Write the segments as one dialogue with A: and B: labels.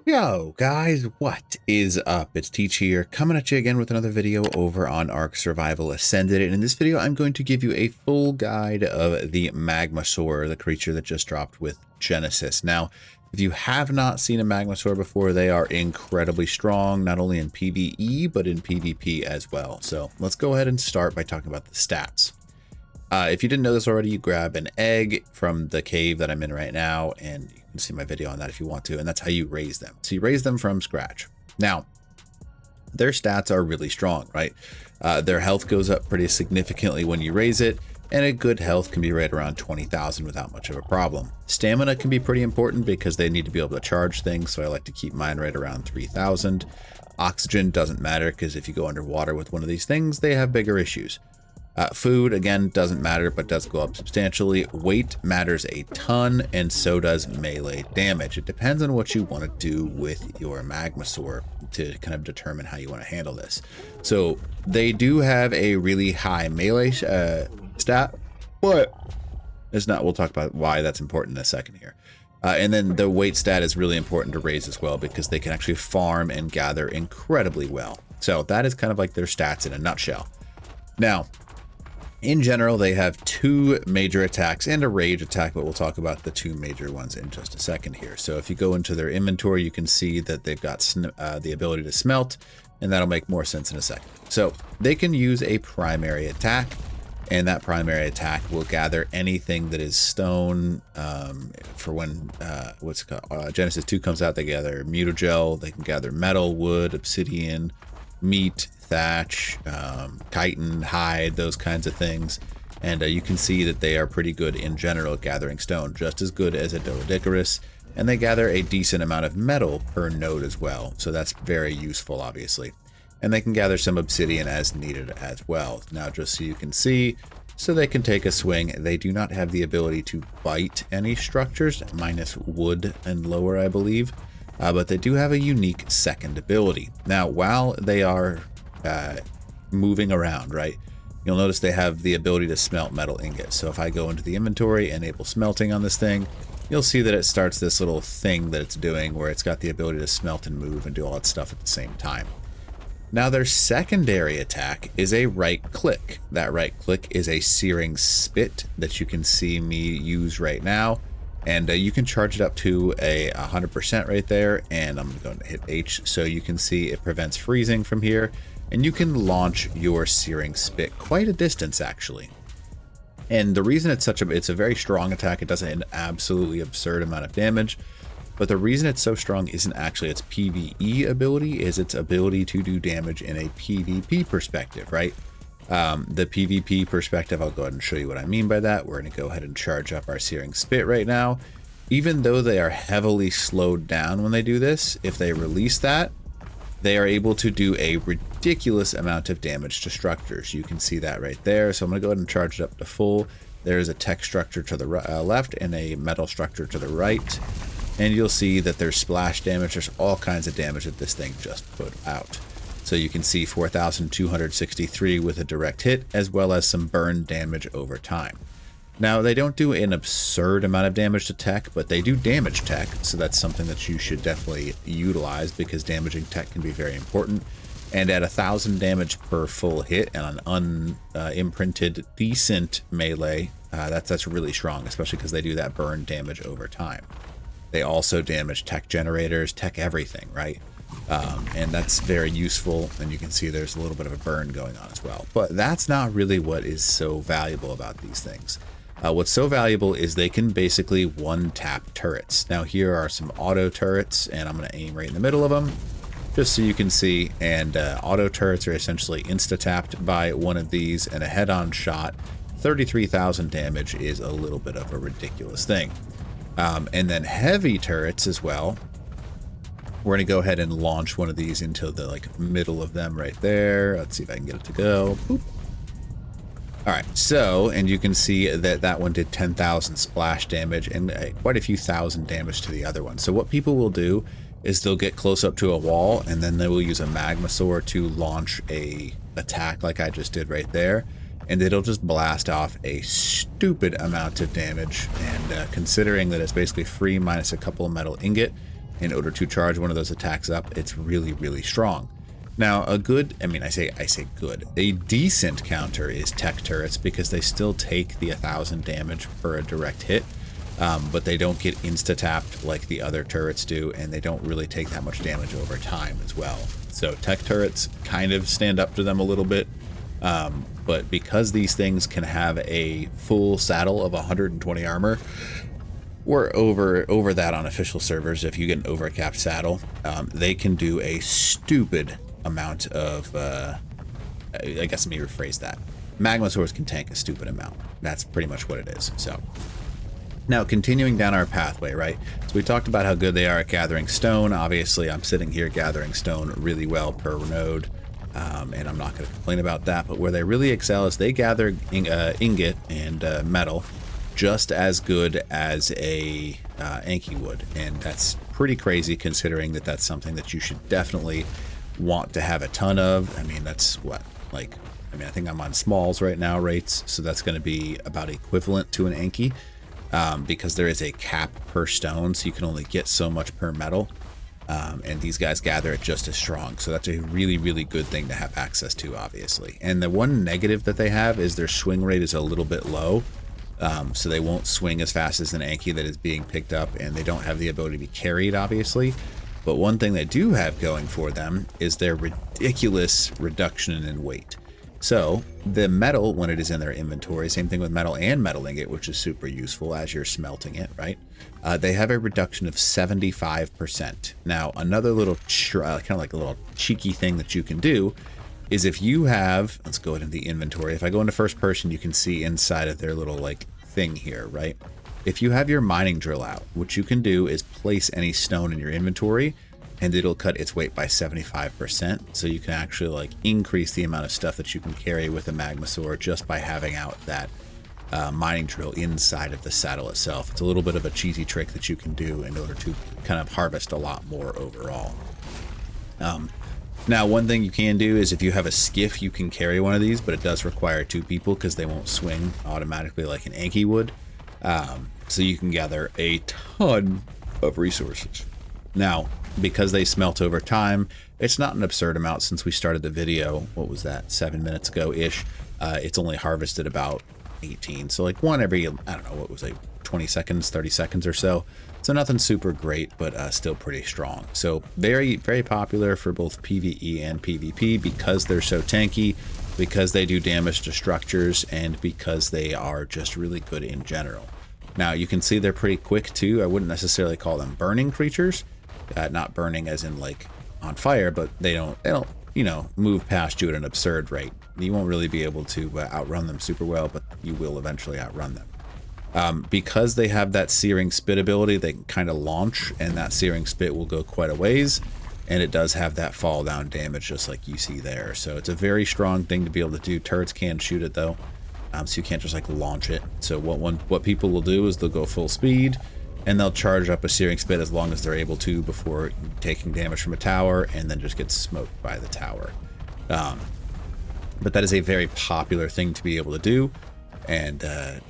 A: Yo guys, what is up? It's Teach here, coming at you again with another video over on Ark Survival Ascended. And in this video, I'm going to give you a full guide of the Magmasaur, the creature that just dropped with Genesis. Now, if you have not seen a Magmasaur before, they are incredibly strong, not only in PvE, but in PvP as well. So let's go ahead and start by talking about the stats. If you didn't know this already, you grab an egg from the cave that I'm in right now, and you can see my video on that if you want to, and that's how you raise them. So you raise them from scratch. Now, their stats are really strong, right? Their health goes up pretty significantly when you raise it, and a good health can be right around 20,000 without much of a problem. Stamina can be pretty important because they need to be able to charge things, so I like to keep mine right around 3,000. Oxygen doesn't matter because if you go underwater with one of these things, they have bigger issues. Food, again, doesn't matter, but does go up substantially. Weight matters a ton, and so does melee damage. It depends on what you want to do with your Magmasaur to kind of determine how you want to handle this. So they do have a really high melee stat, but it's not. We'll talk about why that's important in a second here. And then the weight stat is really important to raise as well because they can actually farm and gather incredibly well. So that is kind of like their stats in a nutshell. Now, in general, they have two major attacks and a rage attack, but we'll talk about the two major ones in just a second here. So if you go into their inventory, you can see that they've got the ability to smelt, and that'll make more sense in a second. So they can use a primary attack, and that primary attack will gather anything that is stone. For when Genesis 2 comes out, they gather mutagel, they can gather metal, wood, obsidian, meat, thatch, chitin, hide, those kinds of things. And you can see that they are pretty good in general at gathering stone, just as good as a Doedicarus, and they gather a decent amount of metal per node as well, so that's very useful, obviously. And they can gather some obsidian as needed as well. Now, just so you can see, so they can take a swing. They do not have the ability to bite any structures, minus wood and lower, I believe. But they do have a unique second ability. Now, while they are moving around, right, you'll notice they have the ability to smelt metal ingots. So if I go into the inventory, enable smelting on this thing, you'll see that it starts this little thing that it's doing where it's got the ability to smelt and move and do all that stuff at the same time. Now, their secondary attack is a right click. That right click is a searing spit that you can see me use right now. And you can charge it up to a 100% right there. And I'm going to hit H so you can see it prevents freezing from here. And you can launch your searing spit quite a distance, actually. And the reason it's a very strong attack, it does an absolutely absurd amount of damage. But the reason it's so strong isn't actually its PvE ability, is its ability to do damage in a PvP perspective, right? The PvP perspective, I'll go ahead and show you what I mean by that. We're going to go ahead and charge up our searing spit right now. Even though they are heavily slowed down when they do this, if they release that, they are able to do a ridiculous amount of damage to structures. You can see that right there. So I'm going to go ahead and charge it up to full. There's a tech structure to the left and a metal structure to the right. And you'll see that there's splash damage. There's all kinds of damage that this thing just put out. So you can see 4,263 with a direct hit, as well as some burn damage over time. Now, they don't do an absurd amount of damage to tech, but they do damage tech, so that's something that you should definitely utilize because damaging tech can be very important. And at 1,000 damage per full hit and an unimprinted decent melee, that's really strong, especially because they do that burn damage over time. They also damage tech generators, tech everything, right? And that's very useful, and you can see there's a little bit of a burn going on as well. But that's not really what is so valuable about these things. What's so valuable is they can basically one-tap turrets. Now, here are some auto turrets, and I'm going to aim right in the middle of them, just so you can see. And auto turrets are essentially insta-tapped by one of these, and a head-on shot, 33,000 damage is a little bit of a ridiculous thing. And then heavy turrets as well. We're going to go ahead and launch one of these into the middle of them right there. Let's see if I can get it to go. Boop. All right, so, and you can see that that one did 10,000 splash damage and quite a few thousand damage to the other one. So what people will do is they'll get close up to a wall, and then they will use a Magmasaur to launch a attack like I just did right there. And it'll just blast off a stupid amount of damage. And considering that it's basically free minus a couple of metal ingot, in order to charge one of those attacks up. It's really, really strong. Now, a good, I say good, a decent counter is tech turrets, because they still take the 1,000 damage per a direct hit, but they don't get insta-tapped like the other turrets do, and they don't really take that much damage over time as well. So tech turrets kind of stand up to them a little bit, but because these things can have a full saddle of 120 armor, or over that on official servers, if you get an overcapped saddle, they can do a stupid amount of, I guess let me rephrase that. Magmasaurs can tank a stupid amount. That's pretty much what it is. So now continuing down our pathway, right? So we talked about how good they are at gathering stone. Obviously, I'm sitting here gathering stone really well per node, and I'm not going to complain about that. But where they really excel is they gather ingot and metal just as good as a Anki would, and that's pretty crazy considering that that's something that you should definitely want to have a ton of. I mean, that's what, like, I think I'm on smalls right now rates, so that's going to be about equivalent to an Anki, because there is a cap per stone, so you can only get so much per metal, and these guys gather it just as strong. So that's a really, really good thing to have access to, obviously. And the one negative that they have is their swing rate is a little bit low, so they won't swing as fast as an Anki that is being picked up, and they don't have the ability to be carried, obviously. But one thing they do have going for them is their ridiculous reduction in weight. So the metal, when it is in their inventory, same thing with metal and metal ingot, which is super useful as you're smelting it, right? They have a reduction of 75%. Now, another little, kind of like a little cheeky thing that you can do is if you have, let's go into the inventory. If I go into first person, you can see inside of their little like thing here, right? If you have your mining drill out, what you can do is place any stone in your inventory and it'll cut its weight by 75%. So you can actually like increase the amount of stuff that you can carry with a Magmasaur just by having out that mining drill inside of the saddle itself. It's a little bit of a cheesy trick that you can do in order to kind of harvest a lot more overall. Now, one thing you can do is if you have a skiff, you can carry one of these, but it does require 2 people because they won't swing automatically like an Anki would. So you can gather a ton of resources. Now, because they smelt over time, it's not an absurd amount. Since we started the video, what was that, 7 minutes ago-ish, it's only harvested about 18. So like one every, I don't know, what was it, 20 seconds, 30 seconds or so. So nothing super great, but still pretty strong. So very, very popular for both PvE and PvP because they're so tanky, because they do damage to structures, and because they are just really good in general. Now you can see they're pretty quick too. I wouldn't necessarily call them burning creatures, not burning as in like on fire, but they don't, you know, move past you at an absurd rate. You won't really be able to outrun them super well, but you will eventually outrun them. Because they have that searing spit ability, they can kind of launch, and that searing spit will go quite a ways, and it does have that fall down damage just like you see there. So it's a very strong thing to be able to do. Turrets can shoot it though, so you can't just like launch it. So what people will do is they'll go full speed, and they'll charge up a searing spit as long as they're able to before taking damage from a tower, and then just get smoked by the tower. But that is a very popular thing to be able to do, and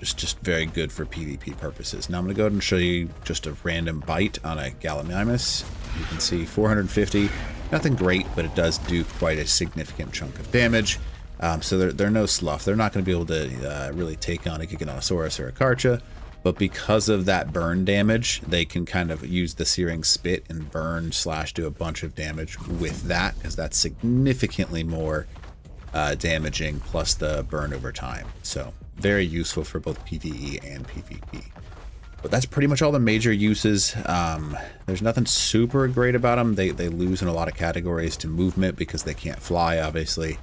A: just very good for PvP purposes. Now I'm going to go ahead and show you just a random bite on a Gallimimus. You can see 450, nothing great, but it does do quite a significant chunk of damage. So they're no slough. They're not going to be able to really take on a Giganotosaurus or a Karcha, but because of that burn damage, they can kind of use the searing spit and burn / do a bunch of damage with that, because that's significantly more damaging, plus the burn over time. So very useful for both PvE and PvP. But that's pretty much all the major uses. There's nothing super great about them. They lose in a lot of categories to movement because they can't fly, obviously.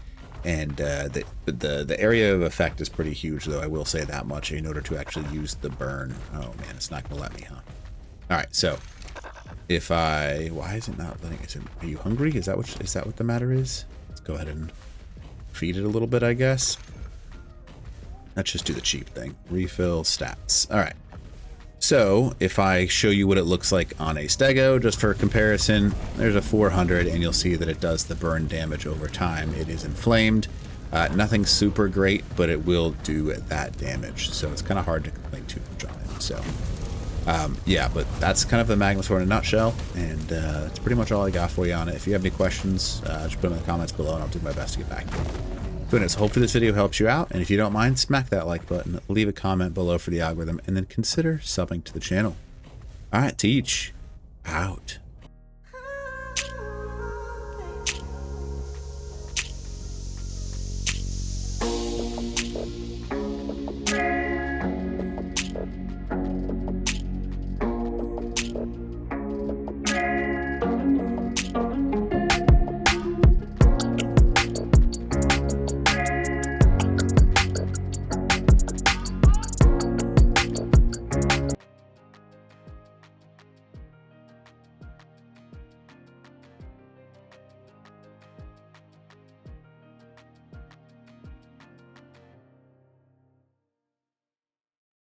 A: And the area of effect is pretty huge, though, I will say that much, in order to actually use the burn. Oh man, it's not gonna let me, huh? All right, so if I, why is it not letting? Are you hungry? Is that what the matter is? Let's go ahead and feed it a little bit, I guess. Let's just do the cheap thing. Refill stats. All right. So if I show you what it looks like on a Stego, just for comparison, there's a 400, and you'll see that it does the burn damage over time. It is inflamed. Nothing super great, but it will do that damage. So it's kind of hard to complain too much on it. So Yeah, but that's kind of the Magmasaur in a nutshell, and that's pretty much all I got for you on it. If you have any questions, just put them in the comments below, and I'll do my best to get back to you. So hopefully this video helps you out, and if you don't mind, smack that like button, leave a comment below for the algorithm, and then consider subbing to the channel. All right, Teach out.